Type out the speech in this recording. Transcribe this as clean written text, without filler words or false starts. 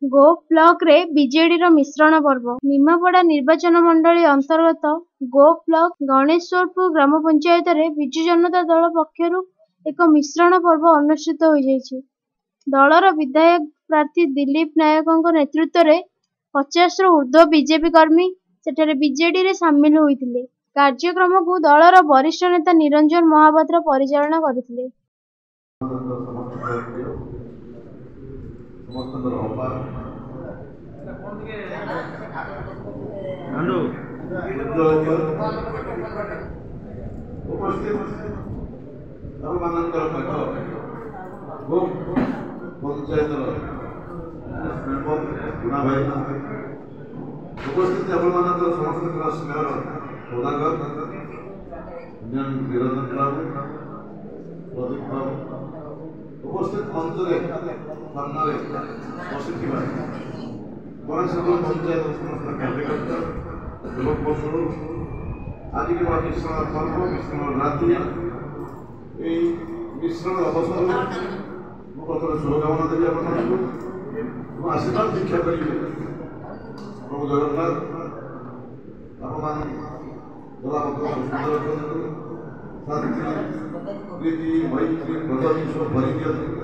ଗୋପ ବ୍ଲକରେ ବିଜେଡିର ମିଶ୍ରଣ ପର୍ବ। ନିମାପଡ଼ା ନିର୍ବାଚନ ମଣ୍ଡଳୀ ଅନ୍ତର୍ଗତ ଗୋପ ବ୍ଲକ ଗଣେଶପୁର ଗ୍ରାମ ପଞ୍ଚାୟତରେ ବିଜୁ ଜନତା ଦଳ ପକ୍ଷରୁ ଏକ ମିଶ୍ରଣ ପର୍ବ ଅନୁଷ୍ଠିତ ହୋଇଯାଇଛି। ଦଳର ବିଧାୟକ ପ୍ରାର୍ଥୀ ଦିଲ୍ଲୀପ ନାୟକଙ୍କ ନେତୃତ୍ୱରେ 50ରୁ ଊର୍ଦ୍ଧ୍ୱ ବିଜେପି କର୍ମୀ ସେଠାରେ ବିଜେଡିରେ ସାମିଲ ହୋଇଥିଲେ। କାର୍ଯ୍ୟକ୍ରମକୁ ଦଳର ବରିଷ୍ଠ ନେତା ନିରଞ୍ଜନ ମହାପାତ୍ର ପରିଚାଳନା କରିଥିଲେ। उपस्थित ଆପଣମାନଙ୍କର ସମସ୍ତଙ୍କର ସ୍ନେହର ସୌଦାଗର ନିରଞ୍ଜନ ବାବୁ ପ୍ରଦୀପ ବାବୁ ଉପସ୍ଥିତ ମଞ୍ଚରେ ସାମ୍ନାରେ ବସିଥିବା ଗଣେଶପୁର ପଞ୍ଚାୟତ ସମସ୍ତ କାର୍ଯ୍ୟକର୍ତ୍ତା ଯୁବକ ବନ୍ଧୁ ଆଜିର ମିଶ୍ରଣ ପର୍ବ ମିଶ୍ରଣ ରାତ୍ରି এই মিশ্রণ অবসরে ମୁଁ ପ୍ରଥମେ ଶୁଭକାମନା ଦେବି ଆପଣମାନଙ୍କୁ ଏବଂ ଆଶୀର୍ବାଦ ଦୀକ୍ଷା କରିବି। ପ୍ରଭୁ ଜଗନ୍ନାଥ ଆପଣମାନଙ୍କୁ ଗଲାପତ୍ର ସୁନ୍ଦର କରନ୍ତୁ, ଶାନ୍ତି ପ୍ରୀତି ମୈତ୍ରୀ ପ୍ରଥମୀ ସବୁ ଭରି ଦିଅନ୍ତୁ।